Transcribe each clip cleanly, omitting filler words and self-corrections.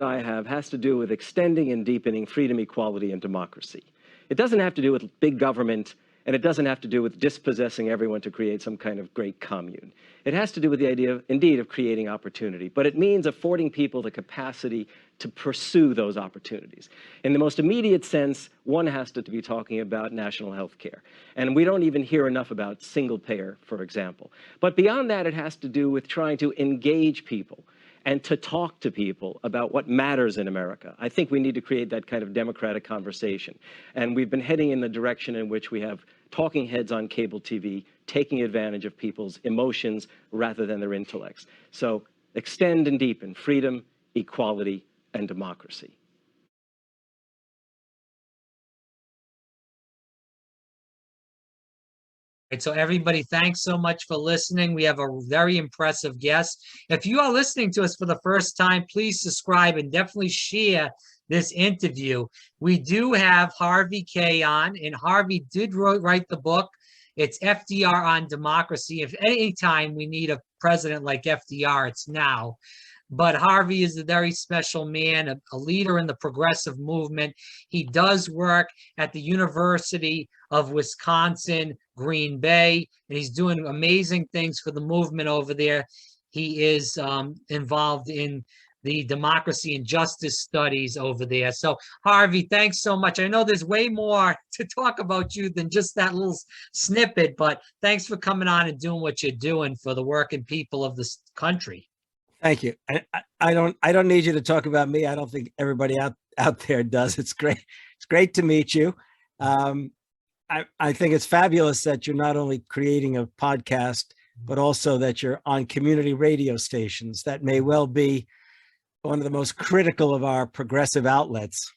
I have has to do with extending and deepening freedom, equality, and democracy. It doesn't have to do with big government, and it doesn't have to do with dispossessing everyone to create some kind of great commune. It has to do with the idea, indeed, of creating opportunity, but it means affording people the capacity to pursue those opportunities. In the most immediate sense, one has to be talking about national health care. And we don't even hear enough about single payer, for example. But beyond that, it has to do with trying to engage people and to talk to people about what matters in America. I think we need to create that kind of democratic conversation. And we've been heading in the direction in which we have talking heads on cable TV taking advantage of people's emotions rather than their intellects. So extend and deepen freedom, equality, and democracy. Right, so everybody, thanks so much for listening. We have a very impressive guest. If you are listening to us for the first time, please subscribe and definitely share this interview. We do have Harvey Kaye on, and Harvey did write the book. It's FDR on Democracy. If any time we need a president like FDR, it's now. But Harvey is a very special man, a leader in the progressive movement. He does work at the University of Wisconsin, Green Bay, and he's doing amazing things for the movement over there. He is involved in the democracy and justice studies over there. So Harvey, thanks so much. I know there's way more to talk about you than just that little snippet, but thanks for coming on and doing what you're doing for the working people of this country. Thank you. I don't need you to talk about me. I don't think everybody out there does. It's great. It's great to meet you. I think it's fabulous that you're not only creating a podcast, but also that you're on community radio stations. That may well be one of the most critical of our progressive outlets.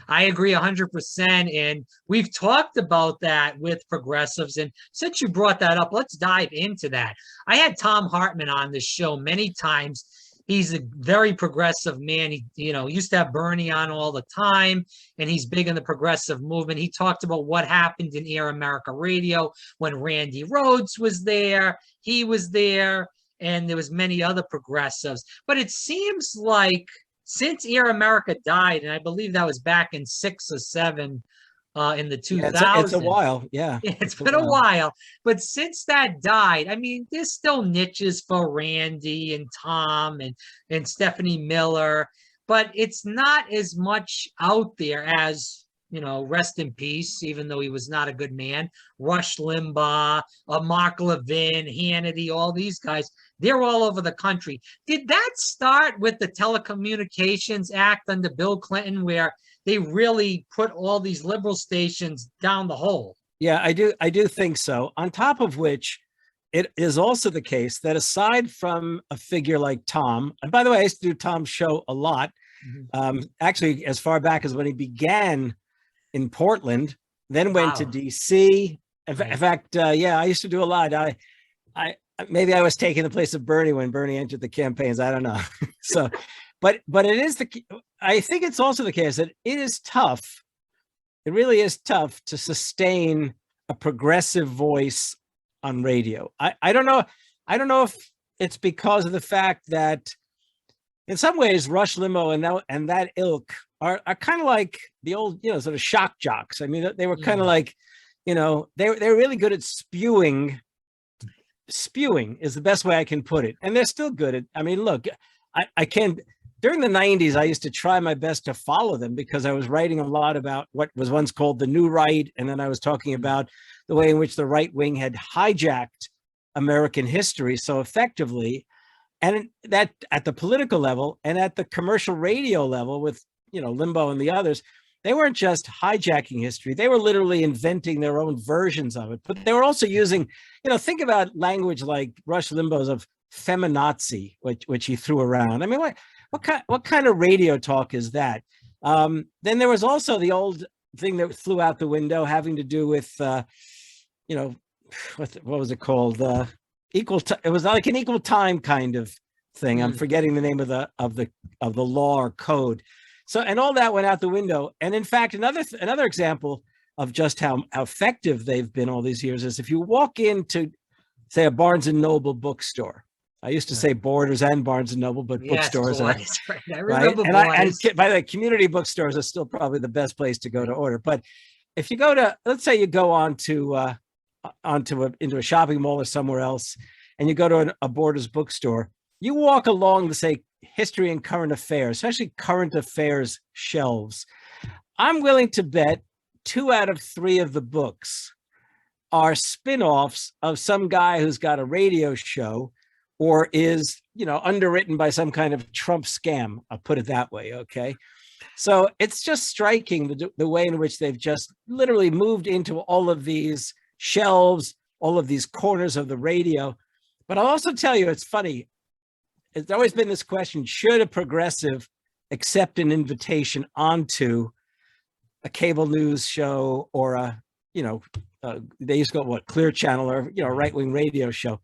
I agree 100%. And we've talked about that with progressives. And since you brought that up, let's dive into that. I had Thom Hartmann on this show many times. He's a very progressive man. He, used to have Bernie on all the time, and he's big in the progressive movement. He talked about what happened in Air America Radio when Randy Rhoads was there. He was there, and there was many other progressives. But it seems like since Air America died, and I believe that was back in 6 or 7 in the 2000s. Yeah, it's a while. Yeah. It's been a while. But since that died, I mean, there's still niches for Randy and Tom and Stephanie Miller, but it's not as much out there as, rest in peace, even though he was not a good man, Rush Limbaugh, Mark Levin, Hannity, all these guys. They're all over the country. Did that start with the Telecommunications Act under Bill Clinton, where they really put all these liberal stations down the hole? Yeah, I do think so. On top of which, it is also the case that aside from a figure like Tom, and by the way, I used to do Tom's show a lot, actually as far back as when he began in Portland, then went to DC. In fact, I used to do a lot. I maybe I was taking the place of Bernie when Bernie entered the campaigns. I don't know. So, but it is I think it's also the case that it is tough. It really is tough to sustain a progressive voice on radio. I don't know. I don't know if it's because of the fact that in some ways Rush Limbaugh and that ilk are kind of like the old, sort of shock jocks. I mean, they were kind of like, they're really good at spewing. Spewing is the best way I can put it. And they're still good at, I mean, look, I can't, during the 90s, I used to try my best to follow them because I was writing a lot about what was once called the New Right. And then I was talking about the way in which the right wing had hijacked American history so effectively. And that at the political level and at the commercial radio level with, Limbaugh and the others, they weren't just hijacking history. They were literally inventing their own versions of it. But they were also using, think about language like Rush Limbaugh's of feminazi, which he threw around. I mean, what kind of radio talk is that? Then there was also the old thing that flew out the window having to do with, what was it called? It was like an equal time kind of thing. I'm forgetting the name of the law or code. So, and all that went out the window. And in fact, another example of just how effective they've been all these years is if you walk into, say, a Barnes and Noble bookstore, I used to say Borders and Barnes and Noble, but Yes, bookstores. Borders, right. I Right? remember And Borders. by the way, community bookstores are still probably the best place to go to order. But if you go to, let's say you go into a shopping mall or somewhere else, and you go to a Borders bookstore, you walk along the, say, history and current affairs, especially current affairs shelves. I'm willing to bet 2 out of 3 of the books are spin-offs of some guy who's got a radio show or is, underwritten by some kind of Trump scam. I'll put it that way. Okay. So it's just striking the way in which they've just literally moved into all of these shelves, all of these corners of the radio. But I'll also tell you, it's funny. It's always been this question: should a progressive accept an invitation onto a cable news show or they used to go Clear Channel or right-wing radio show?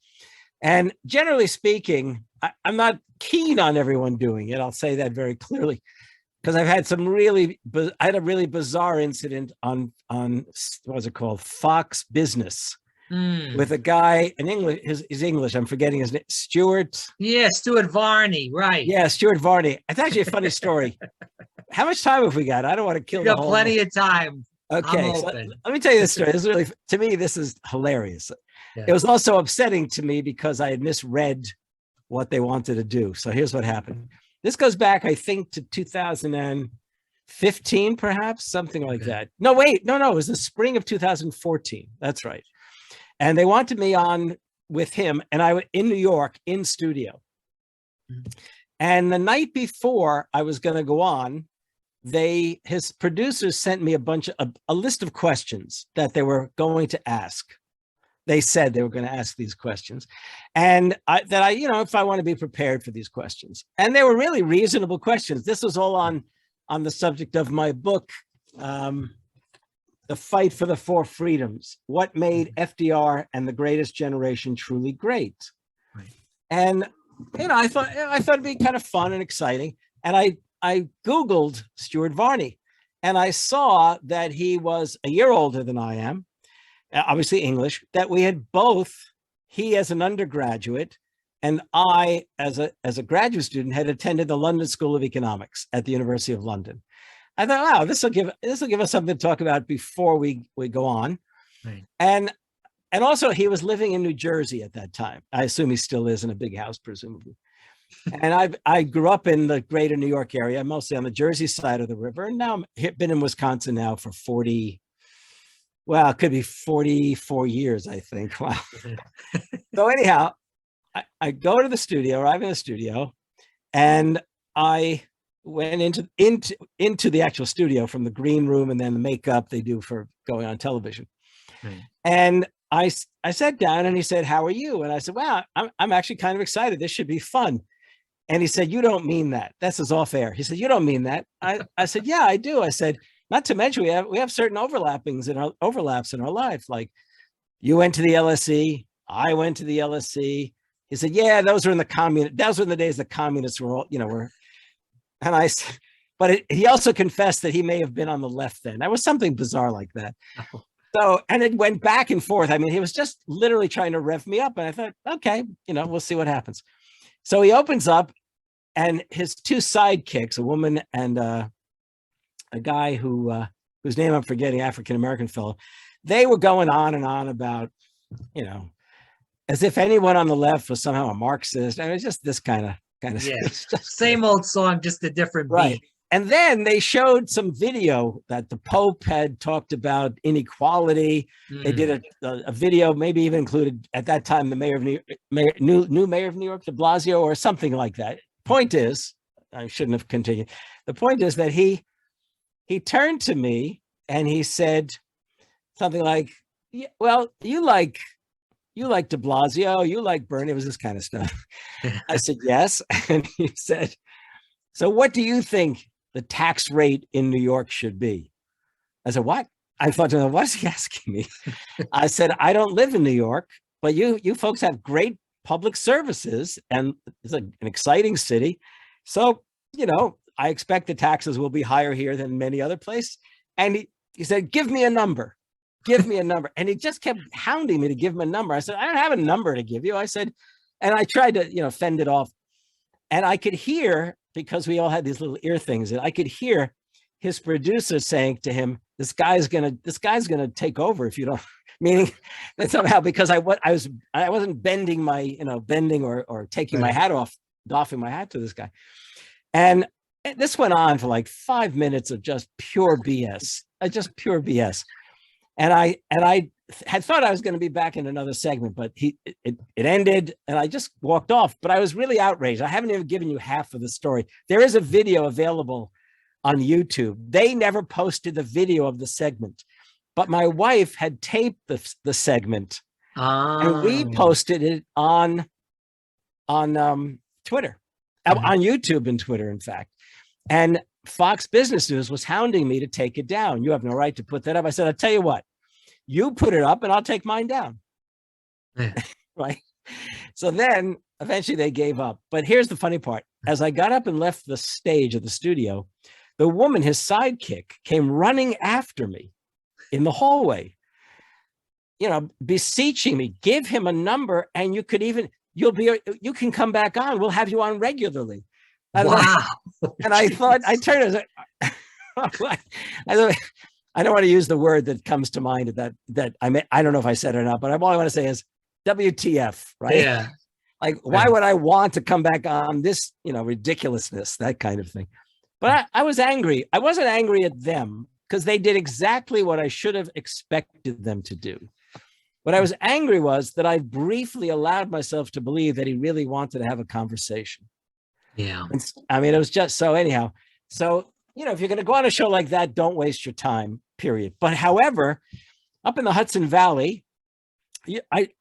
And generally speaking, I'm not keen on everyone doing it. I'll say that very clearly, because I've had I had a really bizarre incident on what was it called, Fox Business, with a guy in English. His English, I'm forgetting his name. Stuart. Yeah, Stuart Varney, right? Yeah, Stuart Varney. It's actually a funny story. How much time have we got? I don't want to kill We the got whole. plenty of time. Okay, so let me tell you this story. This is really, to me, this is hilarious. Yeah. It was also upsetting to me because I had misread what they wanted to do. So here's what happened. This goes back, I think, to 2015, perhaps, something like that. No, wait, no, it was the spring of 2014. That's right. And they wanted me on with him, and I was in New York in studio. Mm-hmm. And the night before I was going to go on, his producers sent me a list of questions that they were going to ask. They said they were going to ask these questions, and if I want to be prepared for these questions. And they were really reasonable questions. This was all on the subject of my book, The Fight for the Four Freedoms: What Made FDR and the Greatest Generation Truly Great. Right. And I thought it'd be kind of fun and exciting. And I Googled Stuart Varney, and I saw that he was a year older than I am, obviously English, that we had both, he as an undergraduate and I as a graduate student, had attended the London School of Economics at the University of London. I thought, wow, this will give us something to talk about before we go on. Right. And also he was living in New Jersey at that time. I assume he still is, in a big house, presumably. And I grew up in the greater New York area, mostly on the Jersey side of the river. And now I've been in Wisconsin now for it could be 44 years, I think. Wow. So anyhow, I go to the studio, arrive in the studio, and I went into the actual studio from the green room and then the makeup they do for going on television. Right. And I sat down and he said, "How are you?" And I said, "Wow, I'm actually kind of excited. This should be fun." And he said, "You don't mean that." This is off air. He said, "You don't mean that." I said, "Yeah, I do." I said, "Not to mention we have certain overlaps in our life. Like, you went to the LSE, I went to the LSE." He said, "Yeah, those were in the days the communists were all, were." And I said, but he also confessed that he may have been on the left then. There was something bizarre like that. Oh. So, and it went back and forth. I mean, he was just literally trying to rev me up. And I thought, okay, we'll see what happens. So he opens up, and his 2 sidekicks, a woman and a guy whose name I'm forgetting, African-American fellow, they were going on and on about, as if anyone on the left was somehow a Marxist. I mean, it's just this kind of same old song, just a different beat. Right. And then they showed some video that the Pope had talked about inequality. They did a video, maybe even included at that time the mayor of new mayor of New York, de Blasio, or something like that. Point is, I shouldn't have continued. The point is that he turned to me and he said something like, "Yeah, well, you like de Blasio, you like Bernie." It was this kind of stuff. I said, "Yes." And he said, "So what do you think the tax rate in New York should be?" I said, "What?" I thought, what is he asking me? I said, "I don't live in New York, but you folks have great public services, and it's an exciting city. So, I expect the taxes will be higher here than many other places." And he said, "Give me a number. Give me a number." And he just kept hounding me to give him a number. I said, "I don't have a number to give you." I said, And I tried to, fend it off. And I could hear, because we all had these little ear things, and I could hear his producer saying to him, this guy's gonna take over if you don't, meaning that somehow, because I wasn't bending my, bending or taking my hat off, doffing my hat to this guy. And this went on for like 5 minutes of just pure BS, pure BS. And I had thought I was going to be back in another segment, but it ended and I just walked off. But I was really outraged. I haven't even given you half of the story. There is a video available on YouTube. They never posted the video of the segment, but my wife had taped the segment, and we posted it on Twitter, on YouTube and Twitter, in fact. And Fox Business News was hounding me to take it down. You have no right to put that up. I said, I'll tell you what, you put it up and I'll take mine down. Yeah. Right. So then eventually they gave up. But here's the funny part. As I got up and left the stage of the studio, the woman, his sidekick, came running after me in the hallway, beseeching me, give him a number and you can come back on. We'll have you on regularly. Wow. And I thought, I turned, I was like, I don't want to use the word that comes to mind that I don't know if I said it or not, but all I want to say is WTF, right? Yeah. Like, why would I want to come back on this, ridiculousness, that kind of thing. But I was angry. I wasn't angry at them because they did exactly what I should have expected them to do. What I was angry was that I briefly allowed myself to believe that he really wanted to have a conversation. Yeah. I mean, it was just so anyhow. So, if you're going to go on a show like that, don't waste your time, period. But however, up in the Hudson Valley,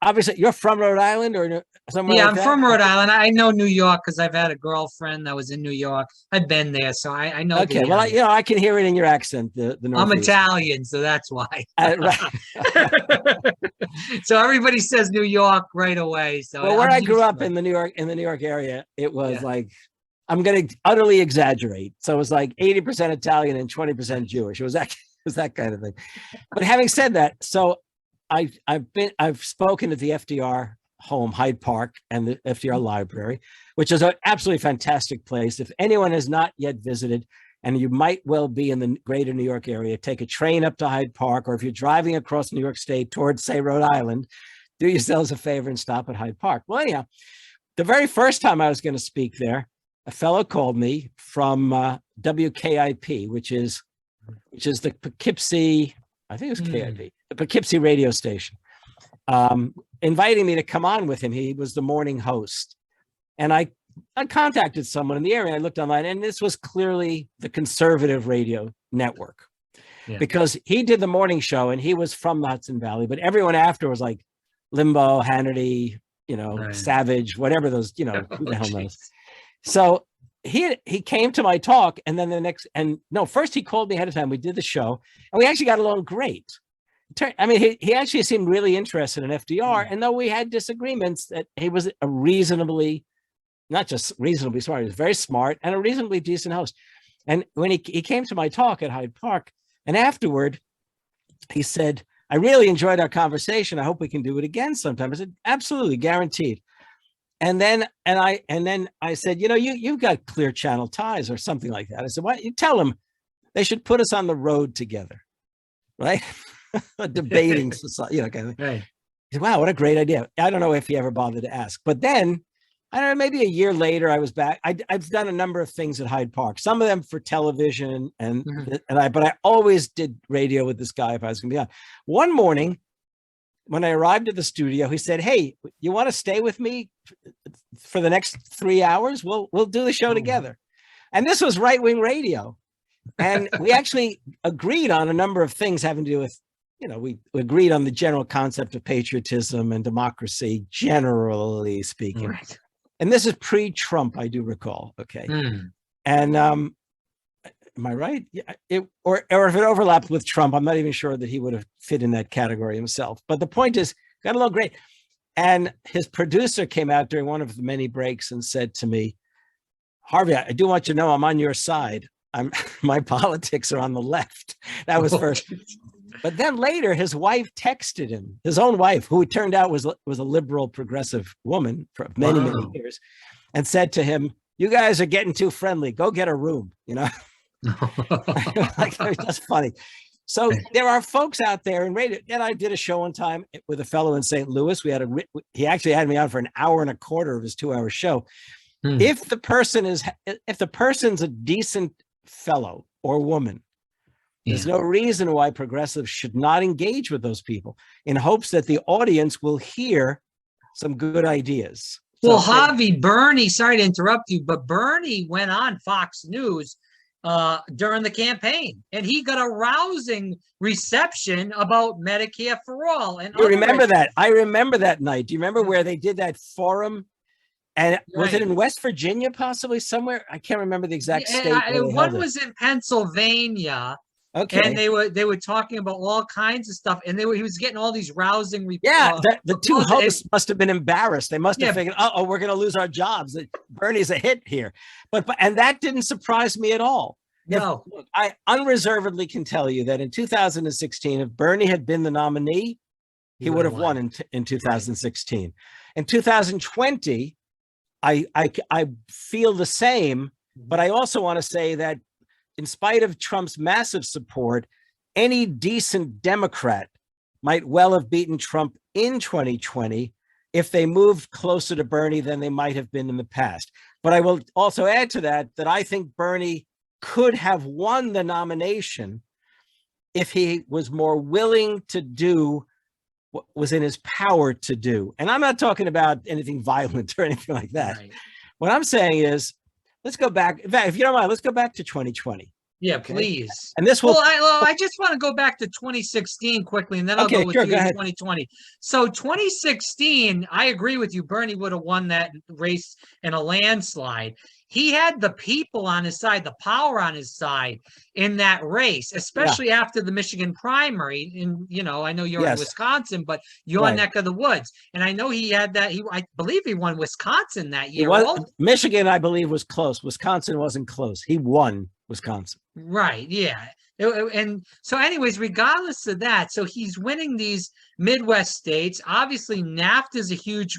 obviously you're from Rhode Island or somewhere. Yeah, like I'm that? from Rhode Island. I know New York because I've had a girlfriend that was in New York. I've been there, so I know. Okay, well, I can hear it in your accent. The I'm Northeast. Italian, so that's why. Right. So everybody says New York right away. So Well, where I grew up in the New York area, it was like, I'm going to utterly exaggerate. So it was like 80% Italian and 20% Jewish. It was that kind of thing. But having said that, so I've spoken at the FDR home, Hyde Park, and the FDR Library, which is an absolutely fantastic place. If anyone has not yet visited, and you might well be in the greater New York area, take a train up to Hyde Park, or if you're driving across New York State towards, say, Rhode Island, do yourselves a favor and stop at Hyde Park. Well, anyhow, the very first time I was going to speak there, a fellow called me from WKIP, which is the Poughkeepsie, I think it was KIP, the Poughkeepsie radio station, inviting me to come on with him. He was the morning host. And I contacted someone in the area. I looked online, and this was clearly the conservative radio network, because he did the morning show and he was from the Hudson Valley, but everyone after was like Limbaugh, Hannity, Savage, whatever those, who the hell knows. So he came to my talk, and then first he called me ahead of time. We did the show and we actually got along great. I mean, he actually seemed really interested in FDR, and though we had disagreements, that he was a not just reasonably smart, he was very smart and a reasonably decent host. And when he came to my talk at Hyde Park, and afterward, he said, I really enjoyed our conversation. I hope we can do it again sometime. I said, absolutely, guaranteed. And then I said, you've got Clear Channel ties or something like that. I said, why don't you tell them they should put us on the road together, right? A debating society, kind of thing. Right. He said, wow, what a great idea. I don't know if he ever bothered to ask, but then I don't know, maybe a year later, I was back. I've done a number of things at Hyde Park, some of them for television, but I always did radio with this guy if I was going to be on. One morning, when I arrived at the studio, he said, hey, you want to stay with me for the next 3 hours? We'll do the show together. And this was right-wing radio. And we actually agreed on a number of things having to do with, we agreed on the general concept of patriotism and democracy, generally speaking. Right. And this is pre-Trump, I do recall. Okay. And am I right? Yeah, or if it overlapped with Trump, I'm not even sure that he would have fit in that category himself. But the point is, got along great. And his producer came out during one of the many breaks and said to me, Harvey, I do want you to know I'm on your side. My politics are on the left. That was first. But then later, his wife texted him, his own wife, who it turned out was a liberal progressive woman for many, many years, and said to him, "You guys are getting too friendly. Go get a room." Like, that's funny. So there are folks out there in radio, and I did a show one time with a fellow in St. Louis. He actually had me on for an hour and a quarter of his 2-hour show. If the person's a decent fellow or woman, there's no reason why progressives should not engage with those people in hopes that the audience will hear some good ideas. Well, Javi, Bernie, sorry to interrupt you, but Bernie went on Fox News during the campaign, and he got a rousing reception about Medicare for all. And you remember that? I remember that night. Do you remember where they did that forum? And was it in West Virginia, possibly somewhere? I can't remember the exact state. One was in Pennsylvania. Okay. And they were talking about all kinds of stuff, and he was getting all these rousing reports. Yeah, the two hosts must have been embarrassed. They must have figured, oh, we're going to lose our jobs. Bernie's a hit here. And that didn't surprise me at all. No. Look, I unreservedly can tell you that in 2016, if Bernie had been the nominee, he would have won in 2016. In 2020, I feel the same, but I also want to say that in spite of Trump's massive support, any decent Democrat might well have beaten Trump in 2020 if they moved closer to Bernie than they might have been in the past. But I will also add to that I think Bernie could have won the nomination if he was more willing to do what was in his power to do. And I'm not talking about anything violent or anything like that. Right. What I'm saying is, let's go back. In fact, if you don't mind, let's go back to 2020. Yeah, please. And this will. Well, I just want to go back to 2016 quickly, and then I'll go with you in 2020. So 2016, I agree with you. Bernie would have won that race in a landslide. He had the people on his side, the power on his side in that race, especially after the Michigan primary. And, I know you're in Wisconsin, but your neck of the woods. And I know he had that. I believe he won Wisconsin that year. Michigan, I believe, was close. Wisconsin wasn't close. He won Wisconsin. Right. Yeah. And so anyways, regardless of that, so he's winning these Midwest states. Obviously, NAFTA is a huge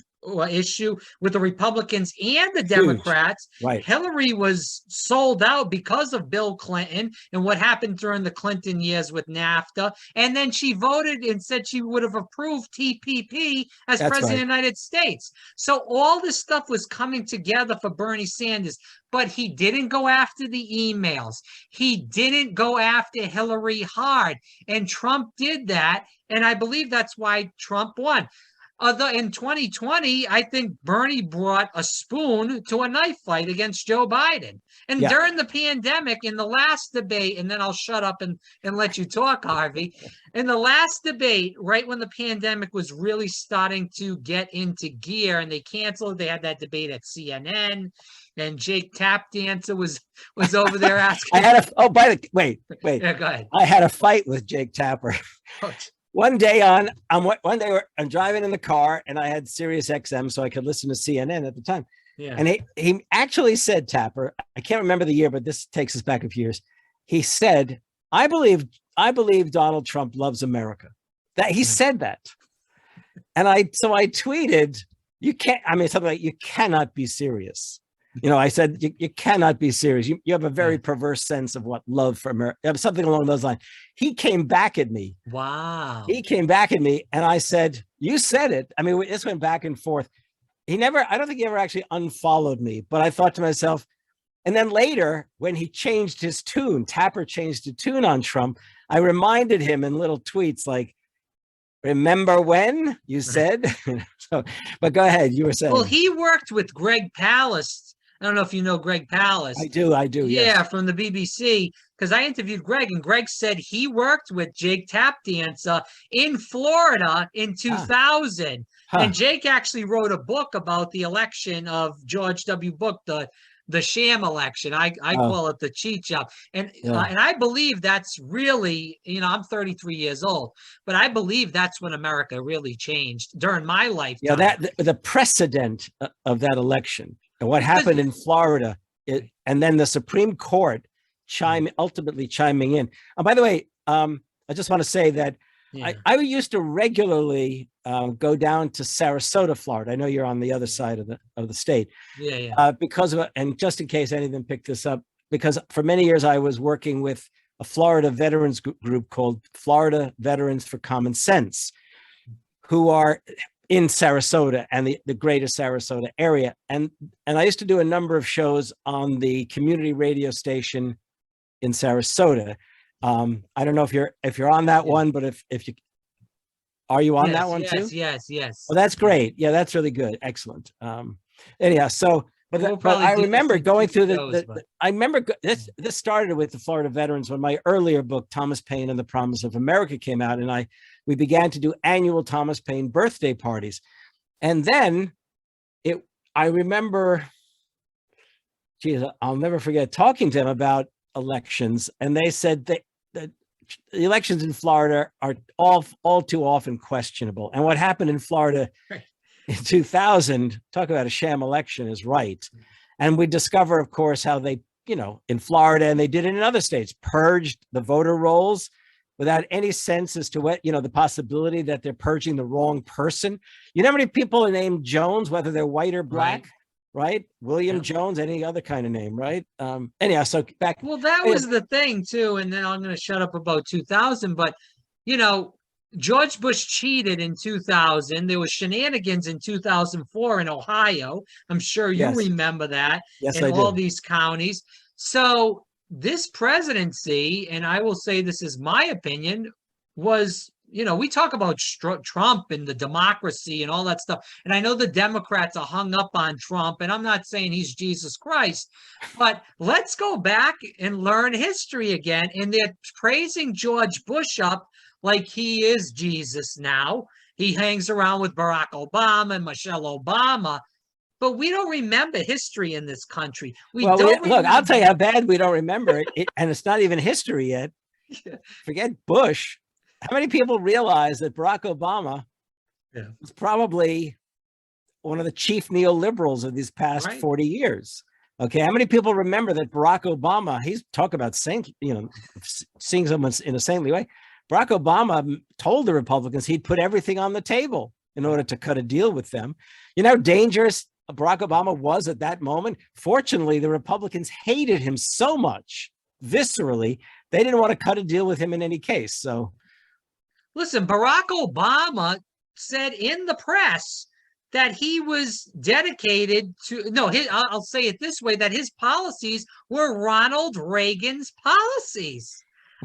issue with the Republicans and the Democrats. Right. Hillary was sold out because of Bill Clinton and what happened during the Clinton years with NAFTA. And then she voted and said she would have approved TPP as president of the United States. So all this stuff was coming together for Bernie Sanders, but he didn't go after the emails. He didn't go after Hillary hard. And Trump did that. And I believe that's why Trump won. In 2020, I think Bernie brought a spoon to a knife fight against Joe Biden. And during the pandemic, in the last debate, and then I'll shut up and let you talk, Harvey. In the last debate, right when the pandemic was really starting to get into gear and they canceled, they had that debate at CNN. And Jake Tapdancer was over there asking. Yeah, go ahead. I had a fight with Jake Tapper. One day I'm driving in the car and I had Sirius XM so I could listen to CNN at the time. Yeah. And he actually said, Tapper, I can't remember the year, but this takes us back a few years. He said, I believe Donald Trump loves America. That he said that. And I tweeted, something like, you cannot be serious. I said, you cannot be serious. You have a very perverse sense of what love for America, something along those lines. He came back at me. Wow. He came back at me and I said, you said it. I mean, this went back and forth. I don't think he ever actually unfollowed me, but I thought to myself, and then later when he changed his tune, Tapper changed the tune on Trump. I reminded him in little tweets like, remember when you said, but go ahead. You were saying. Well, he worked with Greg Palast. I don't know if you know Greg Palast. I do. Yeah, yes. From the BBC, because I interviewed Greg, and Greg said he worked with Jake Tapdancer in Florida in 2000. And Jake actually wrote a book about the election of George W. Bush, the sham election. I call it the cheat job. And I believe that's really, I'm 33 years old, but I believe that's when America really changed during my lifetime. Yeah, the precedent of that election. And what happened in Florida, and then the Supreme Court ultimately chiming in. And by the way, I just want to say that Yeah. I used to regularly go down to Sarasota, Florida. I know you're on the other side of the state. Yeah. Because of, and just in case anyone picked this up, because for many years I was working with a Florida veterans group called Florida Veterans for Common Sense, who are in Sarasota and the greater Sarasota area. And I used to do a number of shows on the community radio station in Sarasota. I don't know if you're on that one, but if you are, you on that one too? Yes. Well, that's great. Yeah, that's really good. Excellent. Anyhow, so but I remember going through I remember this started with the Florida veterans when my earlier book, Thomas Paine and the Promise of America, came out, and we began to do annual Thomas Paine birthday parties. And then I remember, geez, I'll never forget talking to them about elections, and they said that the elections in Florida are all too often questionable. And what happened in Florida in 2000, talk about a sham election, is right. And we discover, of course, how they, in Florida, and they did it in other states, purged the voter rolls without any sense as to what, the possibility that they're purging the wrong person. You know how many people are named Jones, whether they're white or black, right? William Jones, any other kind of name, right? Anyhow, so back. Well, that was the thing too. And then I'm going to shut up about 2000, but George Bush cheated in 2000. There was shenanigans in 2004 in Ohio. I'm sure you remember that. Yes, in I all do. These counties. So this presidency, and I will say this is my opinion, was, we talk about Trump and the democracy and all that stuff. And I know the Democrats are hung up on Trump, and I'm not saying he's Jesus Christ, but let's go back and learn history again. And they're praising George Bush up like he is Jesus now. He hangs around with Barack Obama and Michelle Obama, but we don't remember history in this country. Look, I'll tell you how bad we don't remember it, and it's not even history yet. Forget Bush. How many people realize that Barack Obama was probably one of the chief neoliberals of these past 40 years? Okay, how many people remember that Barack Obama, he's talk about seeing someone in a saintly way. Barack Obama told the Republicans he'd put everything on the table in order to cut a deal with them. You know how dangerous Barack Obama was at that moment? Fortunately, the Republicans hated him so much, viscerally, they didn't want to cut a deal with him in any case. So, listen, Barack Obama said in the press that he was dedicated to, I'll say it this way, that his policies were Ronald Reagan's policies.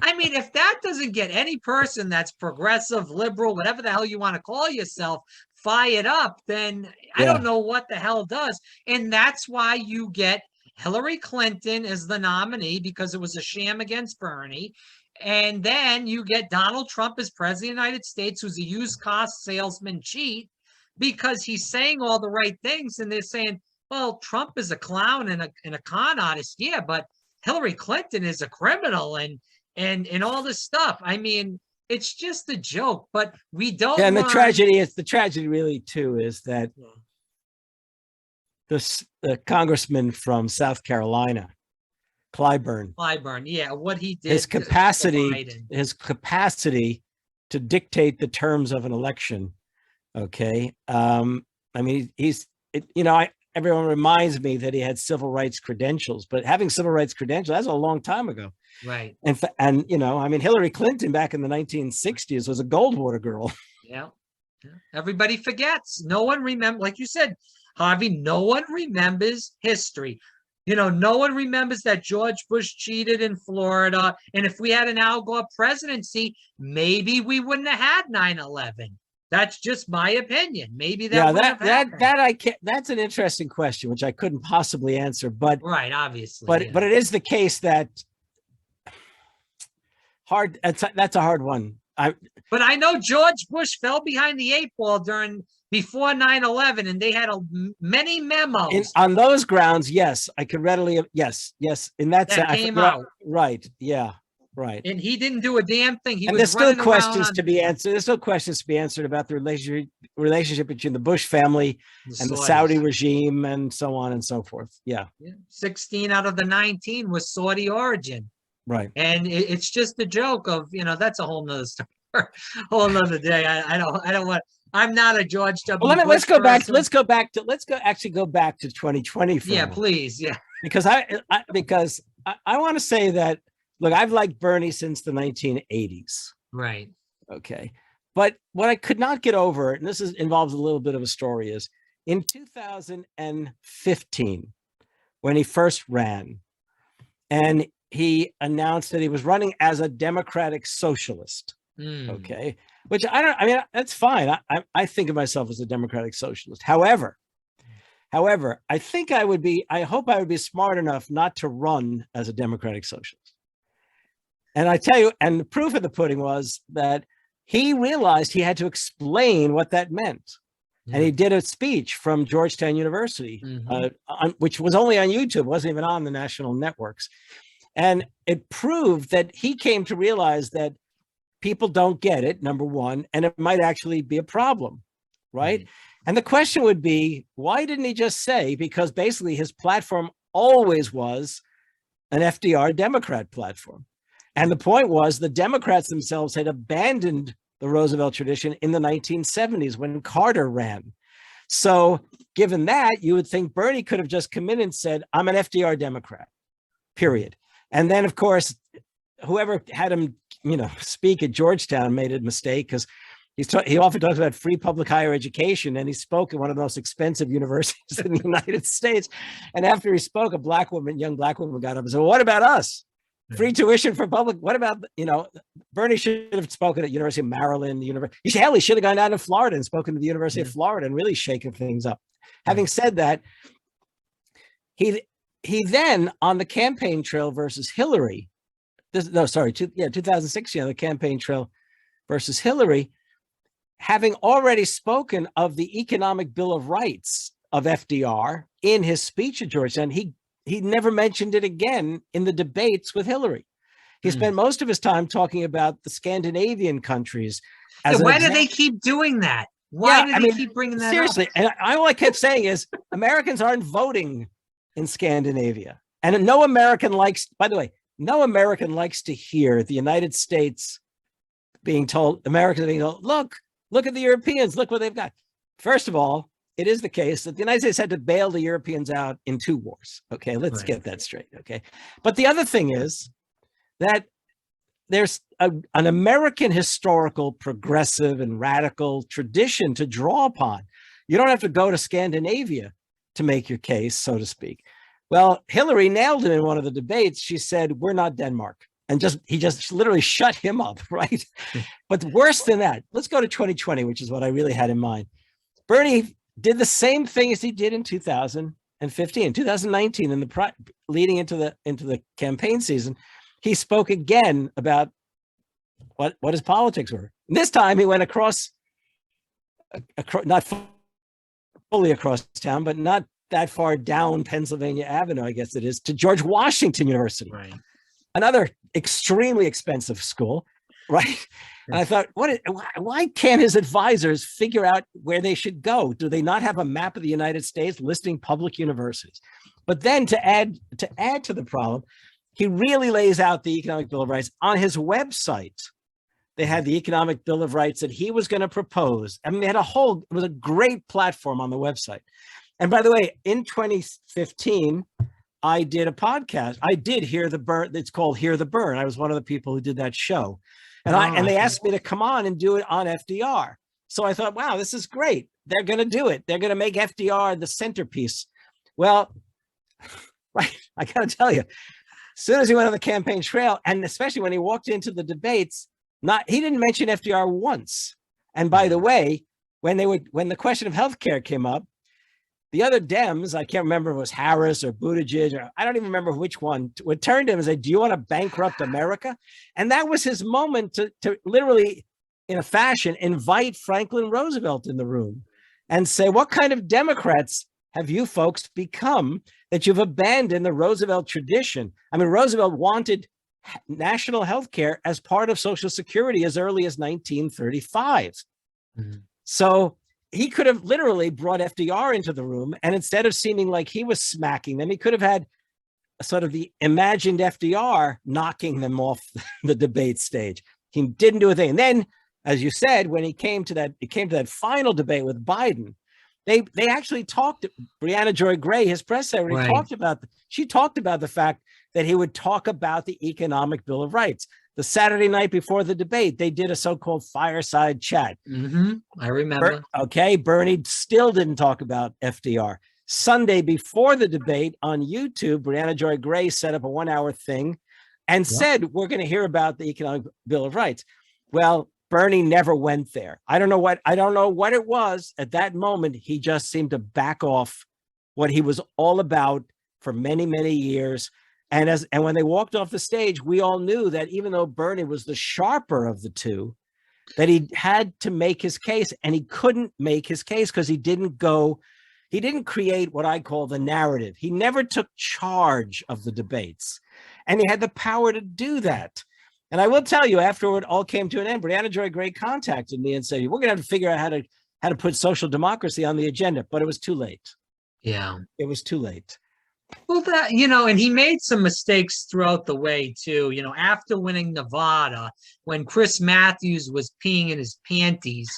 I mean, if that doesn't get any person that's progressive, liberal, whatever the hell you want to call yourself, fired up, then I don't know what the hell does. And that's why you get Hillary Clinton as the nominee, because it was a sham against Bernie. And then you get Donald Trump as president of the United States, who's a used car salesman cheat, because he's saying all the right things. And they're saying, well, Trump is a clown and a con artist. Yeah, but Hillary Clinton is a criminal and all this stuff. I mean, it's just a joke, but we don't. Yeah, and the tragedy really too is that the congressman from South Carolina, Clyburn, what he did, his capacity to dictate the terms of an election. Okay, I mean, everyone reminds me that he had civil rights credentials, but having civil rights credentials, that's a long time ago. Right. And I mean, Hillary Clinton back in the 1960s was a Goldwater girl. Yeah. Everybody forgets. No one remembers, like you said, Harvey, no one remembers history. No one remembers that George Bush cheated in Florida. And if we had an Al Gore presidency, maybe we wouldn't have had 9/11. That's just my opinion. Maybe I can't. That's an interesting question, which I couldn't possibly answer. But obviously. But it is the case that hard. That's a hard one. But I know George Bush fell behind the 8 ball before 9/11, and they had many memos on those grounds. Yes, I could readily. Yes. In that came out. Right. Yeah. Right. And he didn't do a damn thing. There's still questions to be answered. There's still questions to be answered about the relationship between the Bush family and the Saudi regime and so on and so forth. Yeah. 16 out of the 19 was Saudi origin. Right. And it's just a joke of, that's a whole nother story, whole nother day. I don't want, I'm not a George W. Well, let's Bush go back. person. Let's actually go back to 2020 for a Yeah, moment. please. Yeah. Because I want to say that, look, I've liked Bernie since the 1980s. Right. Okay. But what I could not get over, and involves a little bit of a story, is in 2015, when he first ran, and he announced that he was running as a Democratic Socialist. Okay. Which that's fine. I think of myself as a Democratic Socialist. However, I hope I would be smart enough not to run as a Democratic Socialist. And I tell you, and the proof of the pudding was that he realized he had to explain what that meant. And he did a speech from Georgetown University, which was only on YouTube, wasn't even on the national networks. And it proved that he came to realize that people don't get it, number one, and it might actually be a problem, right? And the question would be, why didn't he just say, because basically his platform always was an FDR Democrat platform. And the point was the Democrats themselves had abandoned the Roosevelt tradition in the 1970s when Carter ran. So given that, you would think Bernie could have just come in and said, I'm an FDR Democrat, period. And then, of course, whoever had him, speak at Georgetown made a mistake, because he often talks about free public higher education, and he spoke at one of the most expensive universities in the United States. And after he spoke, young black woman got up and said, well, what about us? Free tuition for public. What about, Bernie should have spoken at University of Maryland, he should have gone down to Florida and spoken to the University of Florida and really shaken things up. Having said that, he then on the campaign trail versus Hillary, 2006, the campaign trail versus Hillary, having already spoken of the economic Bill of Rights of FDR in his speech at Georgetown, he never mentioned it again in the debates with Hillary. He spent most of his time talking about the Scandinavian countries. Why do they keep doing that? Why do they keep bringing that seriously, up? and all I kept saying is Americans aren't voting in Scandinavia. And no American likes to hear the United States Americans being told, look at the Europeans, look what they've got. First of all, it is the case that the United States had to bail the Europeans out in 2 wars. Okay, let's get that straight. Okay. But the other thing is that there's an American historical, progressive, and radical tradition to draw upon. You don't have to go to Scandinavia to make your case, so to speak. Well, Hillary nailed it in one of the debates. She said, we're not Denmark. And he just literally shut him up, right? But worse than that, let's go to 2020, which is what I really had in mind. Bernie did the same thing as he did in 2015, 2019, leading into the campaign season. He spoke again about what his politics were. And this time he went across, not fully across town, but not that far down Pennsylvania Avenue, I guess it is, to George Washington University, right? Another extremely expensive school, right? And I thought, why can't his advisors figure out where they should go? Do they not have a map of the United States listing public universities? But then to add to the problem, he really lays out the Economic Bill of Rights on his website. They had the Economic Bill of Rights that he was going to propose. I mean, it was a great platform on the website. And by the way, in 2015, I did a podcast. I did Hear the Burn. It's called Hear the Burn. I was one of the people who did that show. And they asked me to come on and do it on FDR. So I thought, wow, this is great. They're going to do it. They're going to make FDR the centerpiece. Well, right, I got to tell you, as soon as he went on the campaign trail, and especially when he walked into the debates, he didn't mention FDR once. And by the way, when the question of healthcare came up, the other Dems, I can't remember if it was Harris or Buttigieg, or I don't even remember which one, would turn to him and say, do you want to bankrupt America? And that was his moment to literally, in a fashion, invite Franklin Roosevelt in the room and say, what kind of Democrats have you folks become that you've abandoned the Roosevelt tradition? I mean, Roosevelt wanted national health care as part of Social Security as early as 1935. Mm-hmm. So he could have literally brought FDR into the room, and instead of seeming like he was smacking them, he could have had sort of the imagined FDR knocking them off the debate stage. He didn't do a thing. And then, as you said, when it came to that final debate with Biden, they actually talked. Brianna Joy Gray, his press secretary, Right. she talked about the fact that he would talk about the Economic Bill of Rights. The Saturday night before the debate, they did a so-called fireside chat. I remember. Bernie still didn't talk about FDR. Sunday before the debate on YouTube, Brianna Joy Gray set up a 1-hour thing and said, we're going to hear about the Economic Bill of Rights. Well, Bernie never went there. I don't know what it was at that moment. He just seemed to back off what he was all about for many, many years. And when they walked off the stage, we all knew that even though Bernie was the sharper of the two, that he had to make his case, and he couldn't make his case because he didn't create what I call the narrative. He never took charge of the debates, and he had the power to do that. And I will tell you, after it all came to an end, Brianna Joy Gray contacted me and said, we're going to have to figure out how to put social democracy on the agenda, but it was too late. Yeah. It was too late. Well, and he made some mistakes throughout the way too. After winning Nevada, when Chris Matthews was peeing in his panties,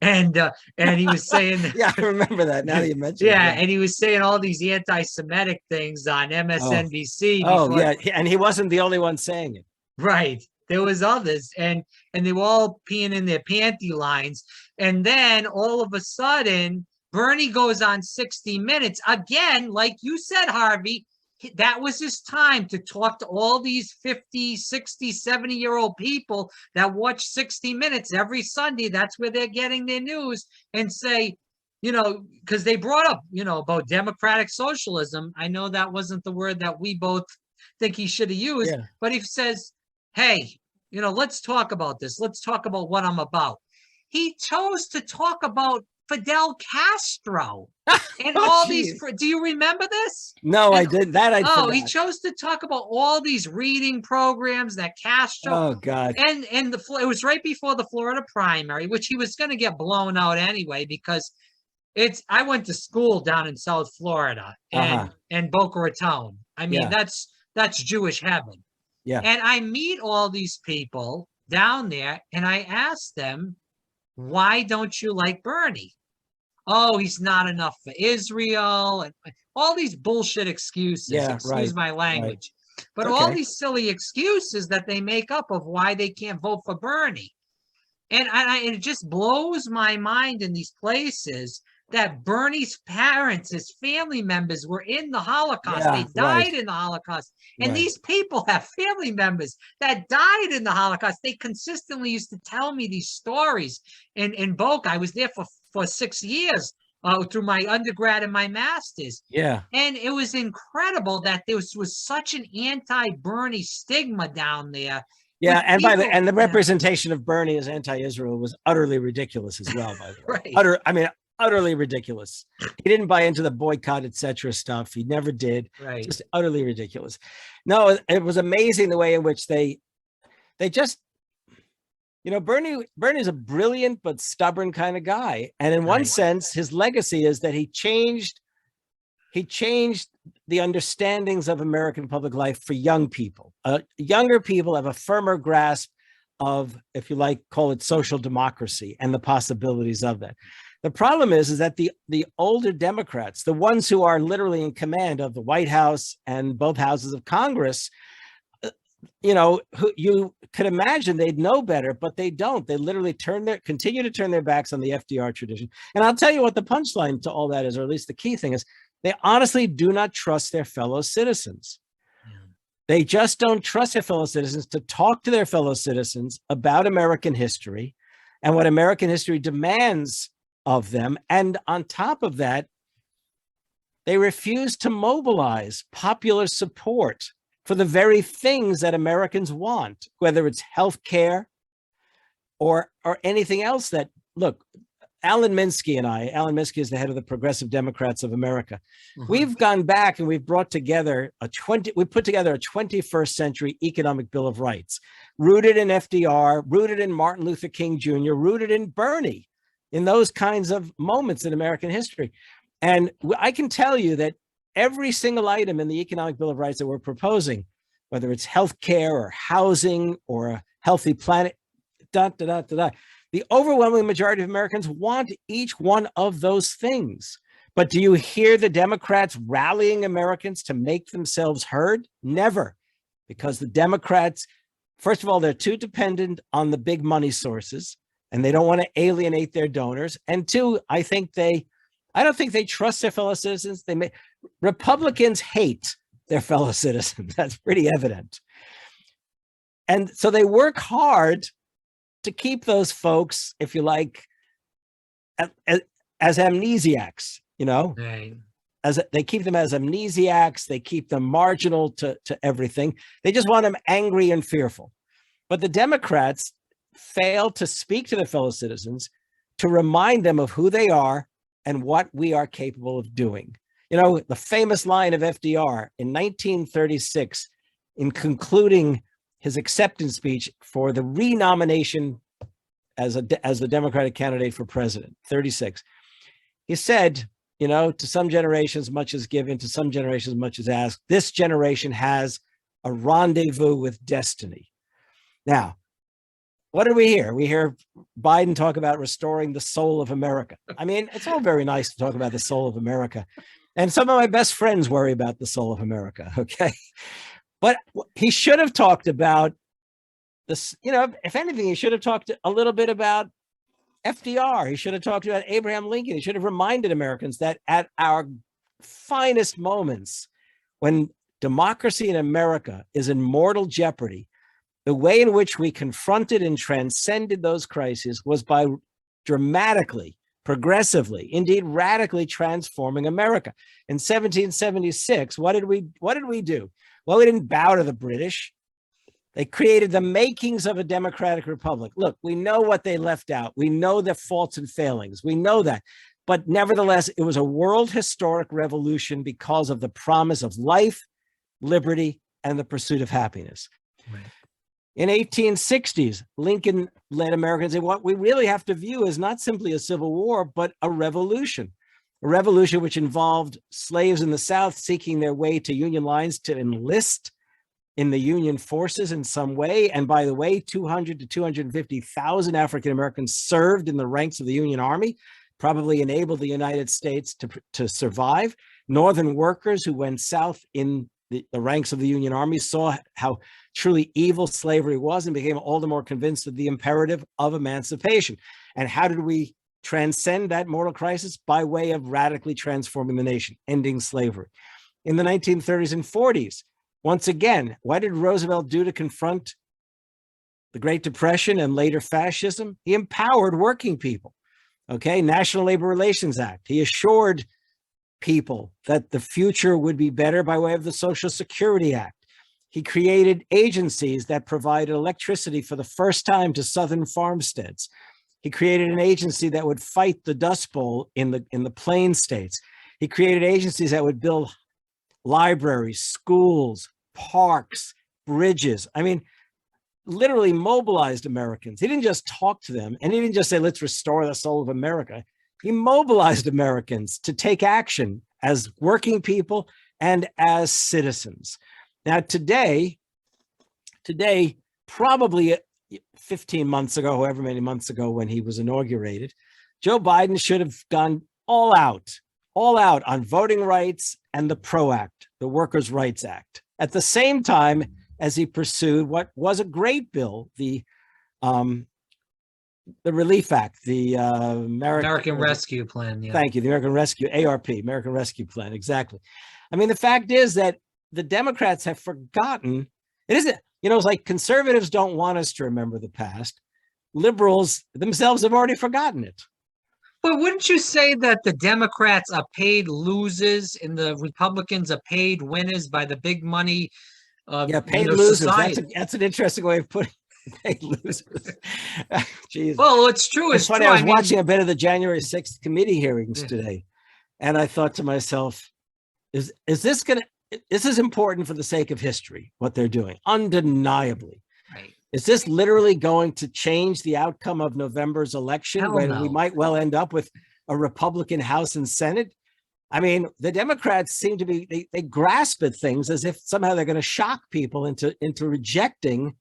and he was saying, yeah, I remember that. Now that you mentioned, and he was saying all these anti-Semitic things on MSNBC. And he wasn't the only one saying it. Right. There was others, and they were all peeing in their panty lines, and then all of a sudden, Bernie goes on 60 Minutes again, like you said, Harvey. That was his time to talk to all these 50, 60, 70-year-old people that watch 60 Minutes every Sunday. That's where they're getting their news, and say, because they brought up, about democratic socialism. I know that wasn't the word that we both think he should have used, but he says, hey, let's talk about this. Let's talk about what I'm about. He chose to talk about Fidel Castro and all these. Do you remember this? No, I didn't. He chose to talk about all these reading programs that Castro. Oh God! And it was right before the Florida primary, which he was going to get blown out anyway because I went to school down in South Florida and Boca Raton. I mean, that's Jewish heaven. Yeah. And I meet all these people down there, and I ask them, why don't you like Bernie? Oh, he's not enough for Israel, and all these bullshit excuses. Excuse my language. Right. But all these silly excuses that they make up of why they can't vote for Bernie. And it just blows my mind in these places that Bernie's parents, his family members, were in the Holocaust. They died in the Holocaust. And these people have family members that died in the Holocaust. They consistently used to tell me these stories. In Boca, I was there for 6 years through my undergrad and my master's. Yeah. And it was incredible that there was such an anti-Bernie stigma down there. Yeah, and the representation of Bernie as anti-Israel was utterly ridiculous as well, by the way. Utterly ridiculous. He didn't buy into the boycott, etc. stuff. He never did. Right. Just utterly ridiculous. No, it was amazing the way in which they just, Bernie's a brilliant but stubborn kind of guy. And in one sense, his legacy is that he changed the understandings of American public life for young people. Younger people have a firmer grasp of, if you like, call it social democracy and the possibilities of that. The problem is that the older Democrats, the ones who are literally in command of the White House and both houses of Congress, who you could imagine they'd know better, but they don't. They literally continue to turn their backs on the FDR tradition. And I'll tell you what the punchline to all that is, or at least the key thing is, they honestly do not trust their fellow citizens. They just don't trust their fellow citizens to talk to their fellow citizens about American history and what American history demands of them. And on top of that, they refuse to mobilize popular support for the very things that Americans want, whether it's health care or anything else that, look, Alan Minsky is the head of the Progressive Democrats of America. We've gone back and we've brought together we put together a 21st century economic bill of rights, rooted in FDR, rooted in Martin Luther King Jr., rooted in Bernie, in those kinds of moments in American history. And I can tell you that every single item in the Economic Bill of Rights that we're proposing, whether it's healthcare or housing or a healthy planet, the overwhelming majority of Americans want each one of those things. But do you hear the Democrats rallying Americans to make themselves heard? Never. Because the Democrats, first of all, they're too dependent on the big money sources, and they don't want to alienate their donors. And two, I don't think they trust their fellow citizens. Republicans hate their fellow citizens. That's pretty evident. And so they work hard to keep those folks, if you like, as amnesiacs, Right. As they keep them as amnesiacs, they keep them marginal to everything. They just want them angry and fearful. But the Democrats fail to speak to their fellow citizens, to remind them of who they are and what we are capable of doing. The famous line of FDR in 1936, in concluding his acceptance speech for the renomination as the Democratic candidate for president, 36, he said, to some generations much is given, to some generations much is asked. This generation has a rendezvous with destiny. Now, what do we hear? We hear Biden talk about restoring the soul of America. I mean, it's all very nice to talk about the soul of America. And some of my best friends worry about the soul of America, okay? But he should have talked about this, if anything, he should have talked a little bit about FDR. He should have talked about Abraham Lincoln. He should have reminded Americans that at our finest moments, when democracy in America is in mortal jeopardy, the way in which we confronted and transcended those crises was by dramatically, progressively, indeed radically transforming America. In 1776, what did we do? Well, we didn't bow to the British. They created the makings of a democratic republic. Look, we know what they left out. We know their faults and failings. We know that. But nevertheless, it was a world historic revolution because of the promise of life, liberty, and the pursuit of happiness. Right. In 1860s, Lincoln led Americans in what we really have to view as not simply a civil war, but a revolution which involved slaves in the South seeking their way to Union lines to enlist in the Union forces in some way. And by the way, 200 to 250,000 African Americans served in the ranks of the Union Army, probably enabled the United States to survive. Northern workers who went south in the ranks of the Union Army saw how truly evil slavery was and became all the more convinced of the imperative of emancipation. And how did we transcend that mortal crisis? By way of radically transforming the nation, ending slavery. In the 1930s and 40s, once again, what did Roosevelt do to confront the Great Depression and later fascism? He empowered working people. Okay, National Labor Relations Act. He assured people that the future would be better by way of the Social Security Act. He created agencies that provided electricity for the first time to Southern farmsteads. He created an agency that would fight the Dust Bowl in the Plain states. He created agencies that would build libraries, schools, parks, bridges. I mean, literally mobilized Americans. He didn't just talk to them, and he didn't just say, let's restore the soul of America. He mobilized Americans to take action as working people and as citizens. Now, today, probably 15 months ago, however many months ago when he was inaugurated, Joe Biden should have gone all out on voting rights and the PRO Act, the Workers' Rights Act, at the same time as he pursued what was a great bill, the Relief Act, the American Rescue Plan. Yeah. Thank you, the American Rescue, ARP, American Rescue Plan, exactly. I mean, the fact is that the Democrats have forgotten, it's like conservatives don't want us to remember the past. Liberals themselves have already forgotten it. But wouldn't you say that the Democrats are paid losers and the Republicans are paid winners by the big money? Paid losers. That's an interesting way of putting it. Paid losers. Jeez. Well, it's true. It's funny. I was watching a bit of the January 6th committee hearings today, and I thought to myself, is this important for the sake of history, what they're doing? Undeniably. Right. Is this literally going to change the outcome of November's election when we might well end up with a Republican House and Senate? I mean, the Democrats seem to be, they grasp at things as if somehow they're going to shock people into rejecting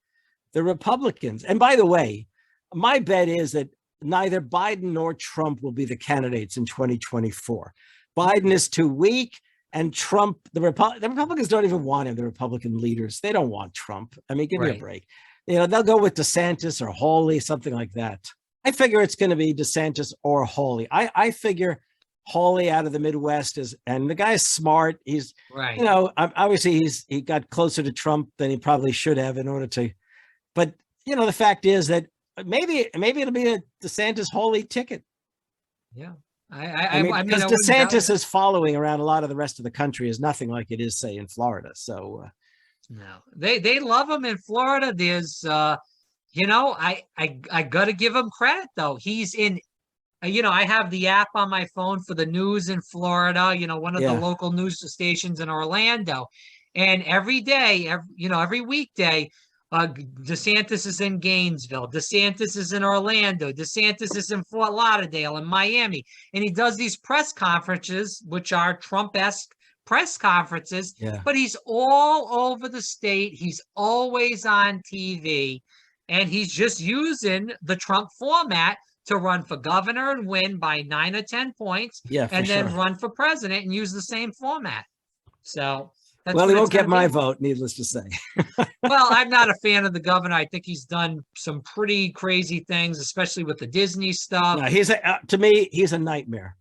the Republicans. And by the way, my bet is that neither Biden nor Trump will be the candidates in 2024. Biden is too weak, and Trump, the Republicans don't even want him, the Republican leaders. They don't want Trump. I mean, give me a break. You know, they'll go with DeSantis or Hawley, something like that. I figure it's going to be DeSantis or Hawley. I figure Hawley out of the Midwest and the guy's smart. He's, you know, obviously he got closer to Trump than he probably should have in order to, but you know, the fact is that maybe it'll be a DeSantis Hawley ticket. Yeah. I mean, because DeSantis is following around a lot of the rest of the country is nothing like it is, say, in Florida. So no, they love him in Florida. There's you know, I gotta give him credit though. He's in, you know, I have the app on my phone for the news in Florida, you know, one of the local news stations in Orlando. And every day, you know, every weekday, DeSantis is in Gainesville, DeSantis is in Orlando, DeSantis is in Fort Lauderdale and Miami. And he does these press conferences, which are Trump-esque press conferences, but he's all over the state. He's always on TV, and he's just using the Trump format to run for governor and win by 9 or 10 points, and then run for president and use the same format. So that's well, he won't get my vote, needless to say. Well, I'm not a fan of the governor. I think he's done some pretty crazy things, especially with the Disney stuff. No, he's to me, he's a nightmare.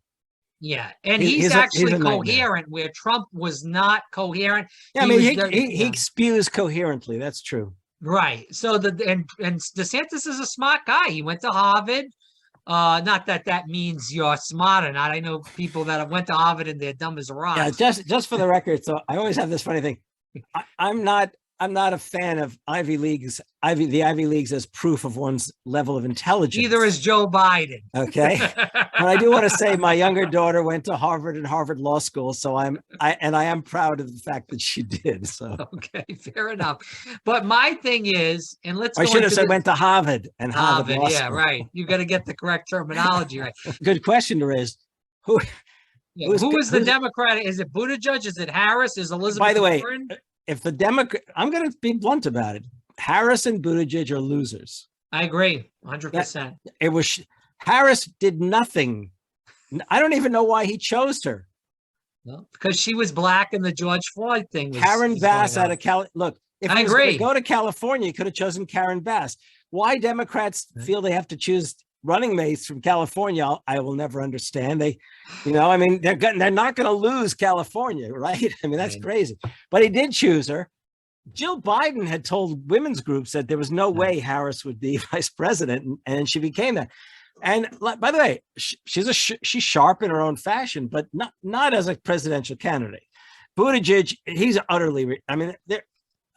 Yeah, and he's actually coherent where Trump was not coherent. Yeah, I mean, he spews coherently. That's true. Right. So and DeSantis is a smart guy. He went to Harvard. Not that means you're smart or not. I know people that have went to Harvard and they're dumb as rocks. Yeah, just for the record. So I always have this funny thing. I'm not a fan of the Ivy Leagues as proof of one's level of intelligence. Either is Joe Biden. Okay. But I do want to say my younger daughter went to Harvard and Harvard Law School. So I am proud of the fact that she did. So okay, fair enough. But my thing is, and I should have said went to Harvard and Harvard Law School. Right. You got to get the correct terminology right. Good question to raise. Who is the Democrat? Is it Buttigieg? Is it Harris? Is Elizabeth By the way, Warren? if the Democrat, I'm going to be blunt about it. Harris and Buttigieg are losers. I agree, 100%. It was Harris did nothing. I don't even know why he chose her. No, because she was black and the George Floyd thing. Karen Bass out of California. Look, if I agree. Go to California, you could have chosen Karen Bass. Why Democrats feel they have to choose running mates from California, I will never understand. They, you know, I mean, they're not going to lose California, right? I mean, that's crazy. But he did choose her. Jill Biden had told women's groups that there was no way Harris would be vice president, and she became that. And by the way, she's sharp in her own fashion, but not as a presidential candidate. Buttigieg, he's utterly. I mean,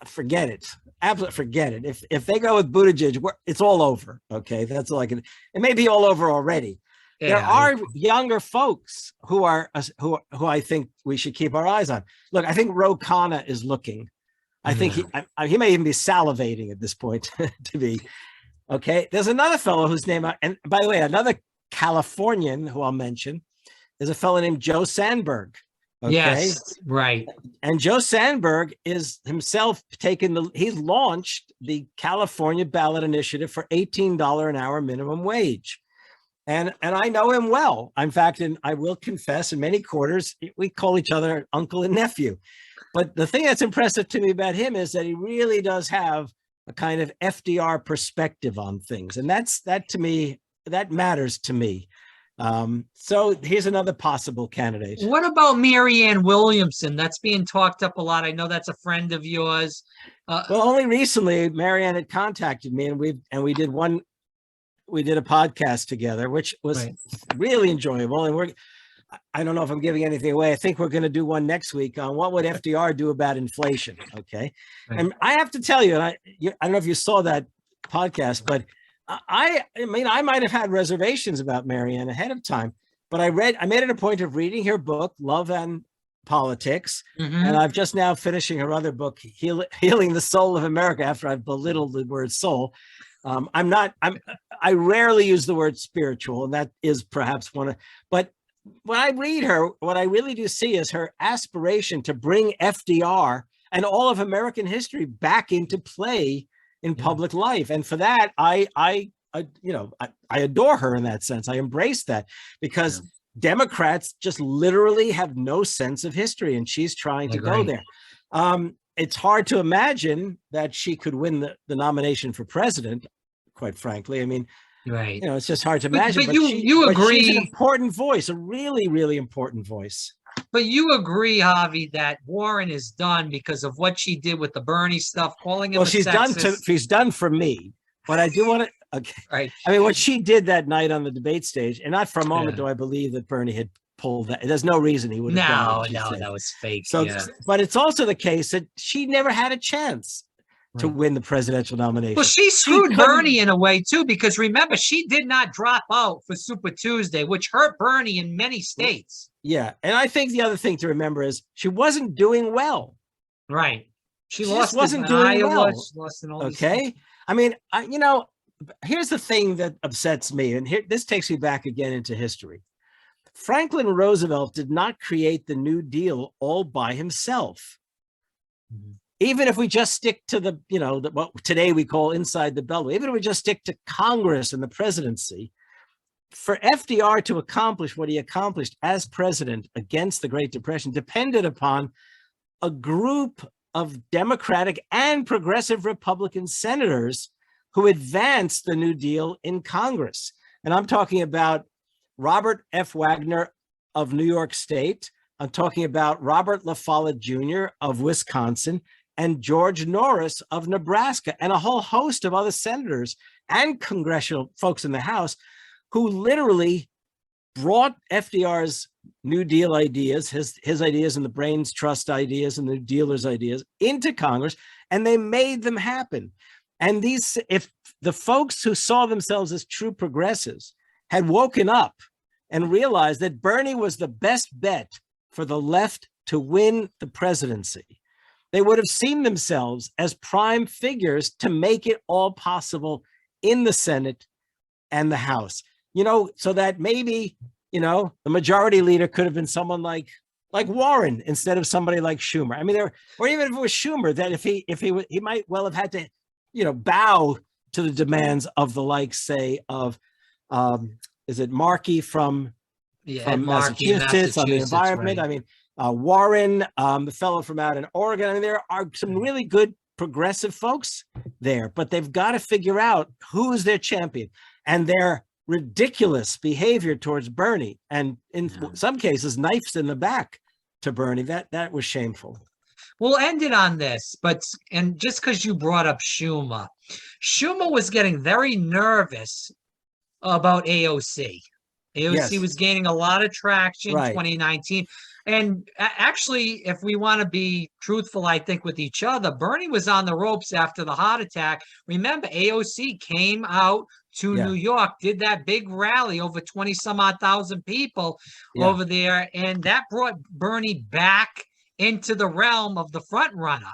forget it. Absolutely forget it. If they go with Buttigieg, it's all over. Okay, that's all I can. It may be all over already. Yeah, there are younger folks who I think we should keep our eyes on. Look, I think Ro Khanna is looking. I think he may even be salivating at this point to be. Okay, there's another fellow whose name, and by the way, another Californian who I'll mention is a fellow named Joe Sandberg. Okay? Yes, right. And Joe Sandberg is himself he's launched the California ballot initiative for $18 an hour minimum wage. And I know him well. In fact, I will confess, in many quarters, we call each other uncle and nephew. But the thing that's impressive to me about him is that he really does have a kind of FDR perspective on things. And that to me, that matters to me. So here's another possible candidate. What about Marianne Williamson? That's being talked up a lot. I know that's a friend of yours. Well, only recently Marianne had contacted me, and we did a podcast together, which was really enjoyable. And I don't know if I'm giving anything away. I think we're going to do one next week on what would FDR do about inflation. Okay. Right. And I have to tell you, and I don't know if you saw that podcast, but I mean, I might have had reservations about Marianne ahead of time, but I made it a point of reading her book, Love and Politics. And I'm just now finishing her other book, Healing the Soul of America, after I've belittled the word soul. I rarely use the word spiritual, and that is perhaps but when I read her, what I really do see is her aspiration to bring FDR and all of American history back into play in public life. And for that, I adore her in that sense. I embrace that because Democrats just literally have no sense of history, and she's trying to go there. It's hard to imagine that she could win the nomination for president, quite frankly. I mean, Right. it's just hard to imagine. But you agree, she's an important voice, a really, really important voice. But you agree, Javi, that Warren is done because of what she did with the Bernie stuff, calling him she's done for me. But I do want to. Okay. Right. I mean, what she did that night on the debate stage, and not for a moment do I believe that Bernie had pulled that. There's no reason he would have done that. No, that was fake. So, but it's also the case that she never had a chance to win the presidential nomination. Well, she screwed Bernie in a way too, because remember, she did not drop out for Super Tuesday, which hurt Bernie in many states. Yeah, and I think the other thing to remember is she wasn't doing well. Right. She lost wasn't doing Iowa, well. She lost in all okay. I mean, here's the thing that upsets me, and this takes me back again into history. Franklin Roosevelt did not create the New Deal all by himself. Mm-hmm. Even if we just stick to what today we call inside the Beltway, even if we just stick to Congress and the presidency, for FDR to accomplish what he accomplished as president against the Great Depression depended upon a group of Democratic and progressive Republican senators who advanced the New Deal in Congress. And I'm talking about Robert F. Wagner of New York State. I'm talking about Robert La Follette Jr. of Wisconsin and George Norris of Nebraska, and a whole host of other senators and congressional folks in the House who literally brought FDR's New Deal ideas, his ideas and the Brains Trust ideas and the Dealers ideas into Congress, and they made them happen. And if the folks who saw themselves as true progressives had woken up and realized that Bernie was the best bet for the left to win the presidency, they would have seen themselves as prime figures to make it all possible in the Senate and the House. So that maybe, the majority leader could have been someone like Warren instead of somebody like Schumer. I mean, or even if it was Schumer, that if he might well have had to, bow to the demands of the likes, say, of, is it Markey from Massachusetts on the environment? Right. I mean, Warren, the fellow from out in Oregon. I mean, there are some really good progressive folks there, but they've got to figure out who's their champion. And their ridiculous behavior towards Bernie, and in some cases, knives in the back to Bernie, that was shameful. We'll end it on this, and just because you brought up Schumer was getting very nervous about AOC. AOC was gaining a lot of traction in 2019. And actually, if we want to be truthful, I think, with each other, Bernie was on the ropes after the heart attack. Remember, AOC came out to New York, did that big rally, over 20 some odd thousand people over there. And that brought Bernie back into the realm of the front runner.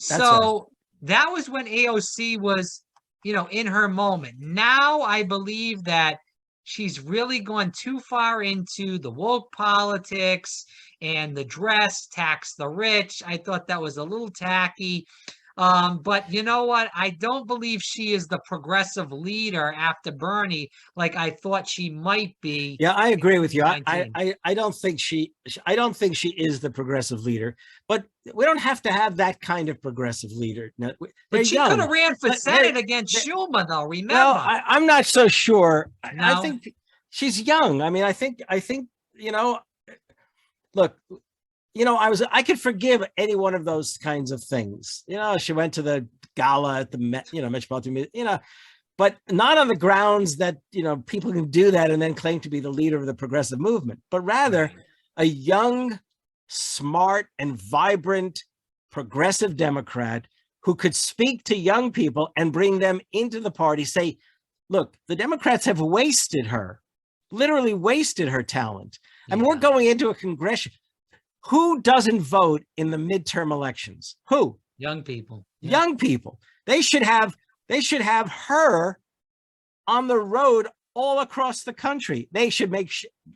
That was when AOC was, in her moment. Now I believe that she's really gone too far into the woke politics and the dress, tax the rich. I thought that was a little tacky. But you know what? I don't believe she is the progressive leader after Bernie, like I thought she might be. Yeah, I agree with you. I don't think she is the progressive leader, but we don't have to have that kind of progressive leader. But she could have ran for Senate against Schumer, though. Remember? Well, I'm not so sure. No? I think she's young. I mean, I think look. I could forgive any one of those kinds of things. She went to the gala at the Metropolitan Museum, but not on the grounds that, people can do that and then claim to be the leader of the progressive movement, but rather a young, smart, and vibrant progressive Democrat who could speak to young people and bring them into the party, say, look, the Democrats have wasted her, literally wasted her talent. I mean, we're going into a congression. Who doesn't vote in the midterm elections? Who? Young people. Young people. They should have her on the road all across the country. They should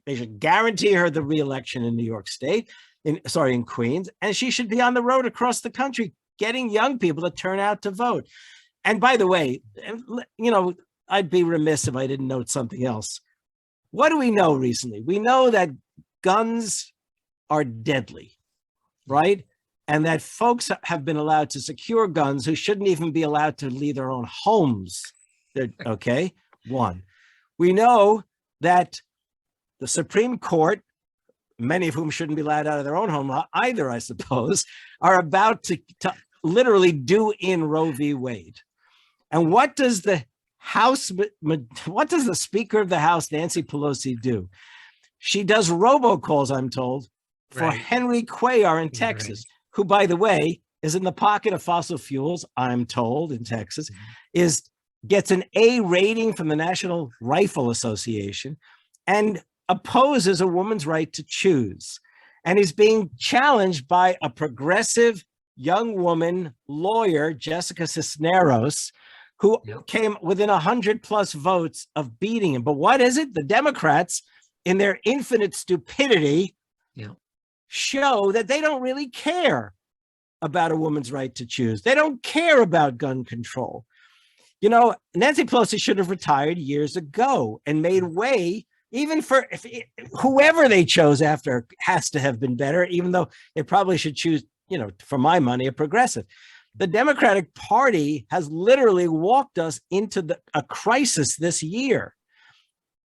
they should guarantee her the re-election in New York State, in Queens, and she should be on the road across the country, getting young people to turn out to vote. And by the way, I'd be remiss if I didn't note something else. What do we know recently? We know that guns are deadly, right? And that folks have been allowed to secure guns who shouldn't even be allowed to leave their own homes. Okay, one. We know that the Supreme Court, many of whom shouldn't be allowed out of their own home either, I suppose, are about to literally do in Roe v. Wade. And what does the Speaker of the House, Nancy Pelosi, do? She does robocalls, I'm told, for Henry Cuellar in Texas, who, by the way, is in the pocket of fossil fuels, I'm told, in Texas, gets an A rating from the National Rifle Association and opposes a woman's right to choose. And he's being challenged by a progressive young woman lawyer, Jessica Cisneros, who came within 100+ votes of beating him. But what is it? The Democrats, in their infinite stupidity, show that they don't really care about a woman's right to choose. They don't care about gun control. Nancy Pelosi should have retired years ago and made way, even for whoever they chose after has to have been better, even though they probably should choose, for my money, a progressive. The Democratic Party has literally walked us into a crisis this year.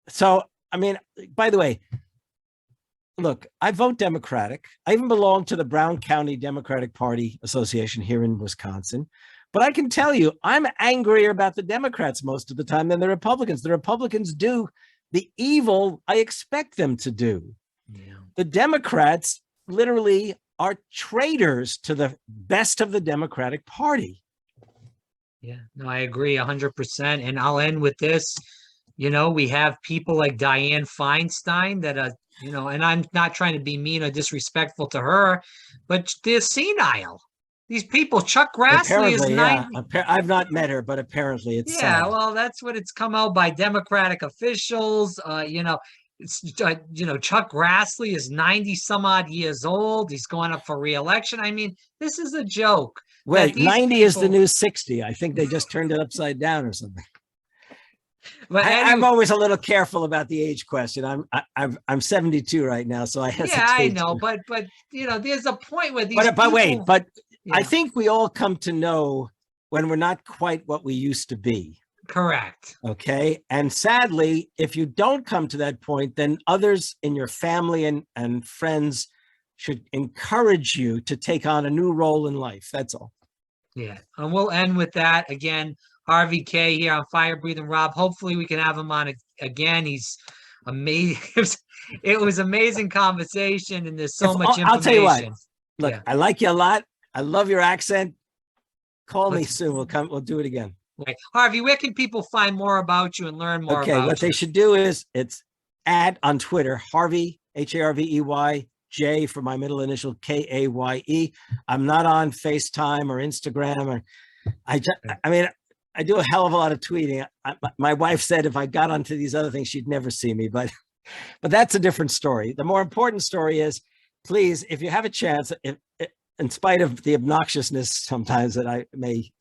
So, by the way, look, I vote Democratic. I even belong to the Brown County Democratic Party Association here in Wisconsin. But I can tell you, I'm angrier about the Democrats most of the time than the Republicans. The Republicans do the evil I expect them to do. Yeah. The Democrats literally are traitors to the best of the Democratic Party. Yeah, no, I agree 100%. And I'll end with this. We have people like Dianne Feinstein that and I'm not trying to be mean or disrespectful to her, but they're senile. These people, Chuck Grassley is 90. I've not met her, but apparently it's sad. Well, that's what it's come out by Democratic officials. Chuck Grassley is 90 some odd years old. He's going up for re-election. This is a joke. Wait, 90 is the new 60. I think they just turned it upside down or something. But I'm always a little careful about the age question. I'm 72 right now, so I hesitate. Yeah, I know, but there's a point where these. I think we all come to know when we're not quite what we used to be. Correct. Okay, and sadly, if you don't come to that point, then others in your family and friends should encourage you to take on a new role in life. That's all. Yeah, and we'll end with that again. Harvey Kaye here on Fire Breathing Rob. Hopefully we can have him on again. He's amazing. It was amazing conversation, and there's so much information. I'll tell you what. Look, I like you a lot. I love your accent. Call me soon. We'll do it again. Okay. Harvey, where can people find more about you and learn more about you? Okay, what they should do is it's on Twitter, Harvey, Harvey, J for my middle initial, Kaye. I'm not on FaceTime or Instagram. I do a hell of a lot of tweeting. My wife said if I got onto these other things, she'd never see me, but that's a different story. The more important story is, please, if you have a chance, in spite of the obnoxiousness sometimes that I may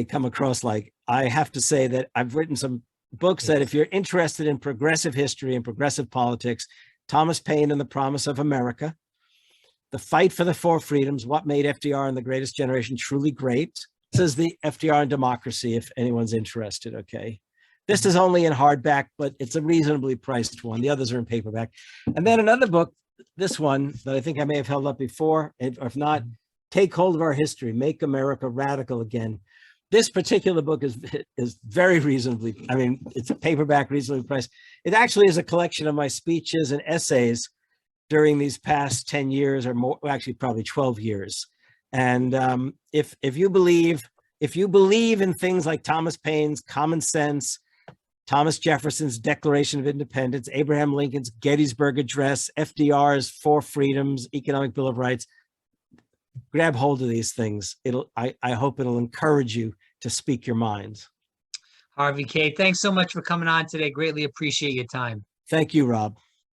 come across like, I have to say that I've written some books that if you're interested in progressive history and progressive politics, Thomas Paine and the Promise of America, The Fight for the Four Freedoms, What Made FDR and the Greatest Generation Truly Great. This is the FDR and Democracy, if anyone's interested, okay? This is only in hardback, but it's a reasonably priced one. The others are in paperback. And then another book, this one that I think I may have held up before, or if not, Take Hold of Our History, Make America Radical Again. This particular book is very reasonably, it's a paperback, reasonably priced. It actually is a collection of my speeches and essays during these past 10 years or more, actually probably 12 years. And if you believe in things like Thomas Paine's Common Sense, Thomas Jefferson's Declaration of Independence, Abraham Lincoln's Gettysburg Address, FDR's Four Freedoms, Economic Bill of Rights, grab hold of these things. I hope it'll encourage you to speak your minds. RVK, thanks so much for coming on today. Greatly appreciate your time. Thank you, Rob.